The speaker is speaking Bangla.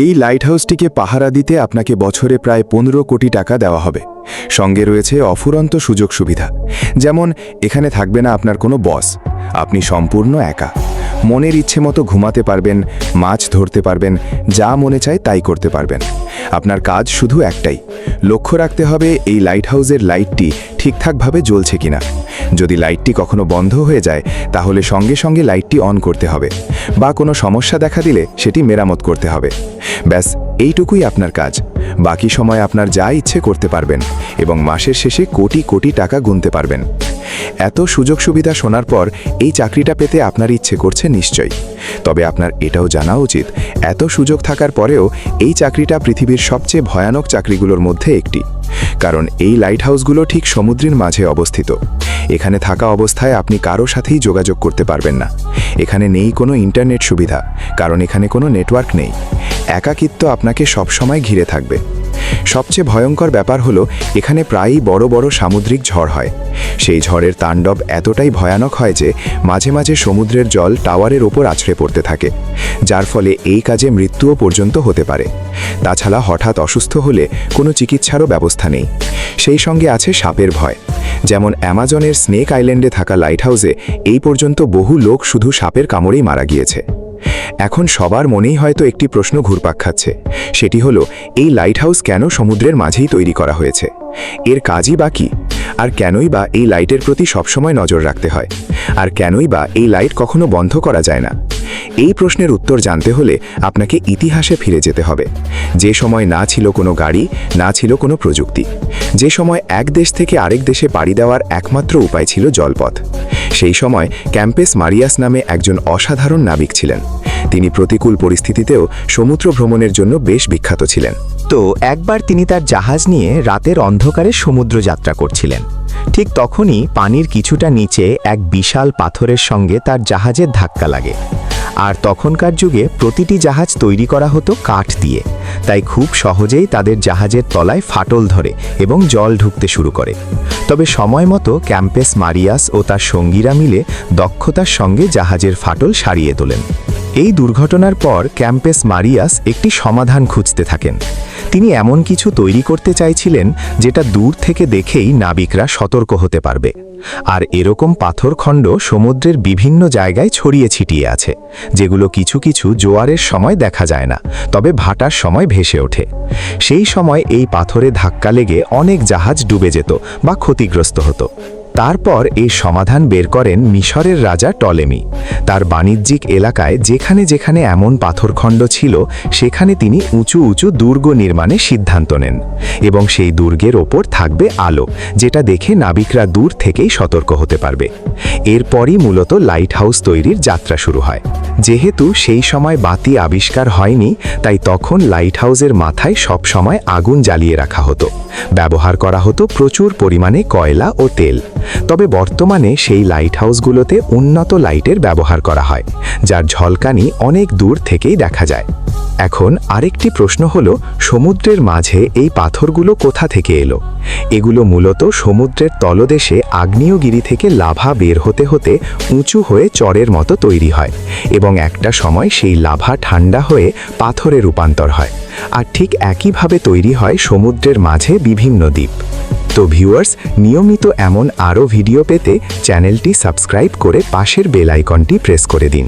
এই লাইটহাউসটিকে পাহারা দিতে আপনাকে বছরে প্রায় 15 কোটি টাকা দেওয়া হবে। সঙ্গে রয়েছে অফুরন্ত সুযোগ সুবিধা, যেমন এখানে থাকবে না আপনার কোনো বস, আপনি সম্পূর্ণ একা। মনের ইচ্ছে মতো ঘুমাতে পারবেন, মাছ ধরতে পারবেন, যা মনে চায় তাই করতে পারবেন। আপনার কাজ শুধু একটাই, লক্ষ্য রাখতে হবে এই লাইটহাউসের লাইটটি ঠিকঠাকভাবে জ্বলছে কিনা। যদি লাইটটি কখনো বন্ধ হয়ে যায় তাহলে সঙ্গে সঙ্গে লাইটটি অন করতে হবে, বা কোনো সমস্যা দেখা দিলে সেটি মেরামত করতে হবে। ব্যাস এইটুকুই আপনার কাজ। বাকি সময় আপনার যা ইচ্ছে করতে পারবেন এবং মাসের শেষে কোটি কোটি টাকা গুনতে পারবেন। এত সুযোগ সুবিধা শোনার পর এই চাকরিটা পেতে আপনার ইচ্ছে করছে নিশ্চয়ই। তবে আপনার এটাও জানা উচিত, এত সুযোগ থাকার পরেও এই চাকরিটা পৃথিবীর সবচেয়ে ভয়ানক চাকরিগুলোর মধ্যে একটি। কারণ এই লাইটহাউসগুলো ঠিক সমুদ্রের মাঝে অবস্থিত। এখানে থাকা অবস্থায় আপনি কারো সাথেই যোগাযোগ করতে পারবেন না। এখানে নেই কোনো ইন্টারনেট সুবিধা, কারণ এখানে কোনো নেটওয়ার্ক নেই। একাকিত্ব আপনাকে সবসময় ঘিরে থাকবে। সবচেয়ে ভয়ঙ্কর ব্যাপার হলো এখানে প্রায়ই বড় বড় সামুদ্রিক ঝড় হয়। সেই ঝড়ের তাণ্ডব এতটাই ভয়ানক হয় যে মাঝে মাঝে সমুদ্রের জল টাওয়ারের ওপর আছড়ে পড়তে থাকে, যার ফলে এই কাজে মৃত্যুও পর্যন্ত হতে পারে। তাছাড়া হঠাৎ অসুস্থ হলে কোনো চিকিৎসারও ব্যবস্থা নেই। সেই সঙ্গে আছে সাপের ভয়। যেমন অ্যামাজনের স্নেক আইল্যান্ডে থাকা লাইটহাউসে এই পর্যন্ত বহু লোক শুধু সাপের কামড়েই মারা গিয়েছে। এখন সবার মনেই হয়তো একটি প্রশ্ন ঘুরপাক খাচ্ছে, সেটি হলো এই লাইটহাউস কেন সমুদ্রের মাঝেই তৈরি করা হয়েছে? এর কাজই বা কী? আর কেনই বা এই লাইটের প্রতি সবসময় নজর রাখতে হয়? আর কেনই বা এই লাইট কখনো বন্ধ করা যায় না? এই প্রশ্নের উত্তর জানতে হলে আপনাকে ইতিহাসে ফিরে যেতে হবে। যে সময় না ছিল কোনো গাড়ি, না ছিল কোনো প্রযুক্তি। যে সময় এক দেশ থেকে আরেক দেশে পাড়ি দেওয়ার একমাত্র উপায় ছিল জলপথ। সেই সময় ক্যাম্পেস মারিয়াস নামে একজন অসাধারণ নাবিক ছিলেন। তিনি প্রতিকূল পরিস্থিতিতেও সমুদ্র ভ্রমণের জন্য বেশ বিখ্যাত ছিলেন। তো একবার তিনি তার জাহাজ নিয়ে রাতের অন্ধকারে সমুদ্র যাত্রা করছিলেন। ঠিক তখনই পানির কিছুটা নিচে এক বিশাল পাথরের সঙ্গে তার জাহাজের ধাক্কা লাগে। আর তখনকার যুগে প্রতিটি জাহাজ তৈরি করা হতো কাঠ দিয়ে, তাই খুব সহজেই তাদের জাহাজের তলায় ফাটল ধরে এবং জল ঢুকতে শুরু করে। তবে সময় মতো ক্যাম্পেস মারিয়াস ও তার সঙ্গীরা মিলে দক্ষতার সঙ্গে জাহাজের ফাটল সারিয়ে তোলেন। এই দুর্ঘটনার পর ক্যাম্পেস মারিয়াস একটি সমাধান খুঁজতে থাকেন। তিনি এমন কিছু তৈরি করতে চাইছিলেন যেটা দূর থেকে দেখেই নাবিকরা সতর্ক হতে পারবে। আর এরকম পাথরখণ্ড সমুদ্রের বিভিন্ন জায়গায় ছড়িয়ে ছিটিয়ে আছে, যেগুলো কিছু কিছু জোয়ারের সময় দেখা যায় না, তবে ভাটার সময় ভেসে ওঠে। সেই সময় এই পাথরে ধাক্কা লেগে অনেক জাহাজ ডুবে যেত বা ক্ষতিগ্রস্ত হতো। তারপর এই সমাধান বের করেন মিশরের রাজা টলেমি। তার বাণিজ্যিক এলাকায় যেখানে যেখানে এমন পাথরখণ্ড ছিল সেখানে তিনি উঁচু উঁচু দুর্গ নির্মাণের সিদ্ধান্ত নেন, এবং সেই দুর্গের ওপর থাকবে আলো, যেটা দেখে নাবিকরা দূর থেকেই সতর্ক হতে পারবে। এরপরই মূলত লাইট হাউস তৈরির যাত্রা শুরু হয়। যেহেতু সেই সময় বাতি আবিষ্কার হয়নি, তাই তখন লাইট হাউসের মাথায় সব সময় আগুন জ্বালিয়ে রাখা হতো। ব্যবহার করা হতো প্রচুর পরিমাণে কয়লা ও তেল। তবে বর্তমানে সেই লাইট হাউসগুলোতে উন্নত লাইটের ব্যবহার করা হয়, যার ঝলকানি অনেক দূর থেকেই দেখা যায়। এখন আরেকটি প্রশ্ন হলো, সমুদ্রের মাঝে এই পাথরগুলো কোথা থেকে এলো? এগুলো মূলত সমুদ্রের তলদেশে আগ্নেয়গিরি থেকে লাভা বের হতে হতে উঁচু হয়ে চরের মতো তৈরি হয়, এবং একটা সময় সেই লাভা ঠান্ডা হয়ে পাথরে রূপান্তর হয়। আর ঠিক একইভাবে তৈরি হয় সমুদ্রের মাঝে বিভিন্ন দ্বীপ। তো ভিউয়ার্স, নিয়মিত এমন আরও ভিডিও পেতে চ্যানেলটি সাবস্ক্রাইব করে পাশের বেল আইকনটি প্রেস করে দিন।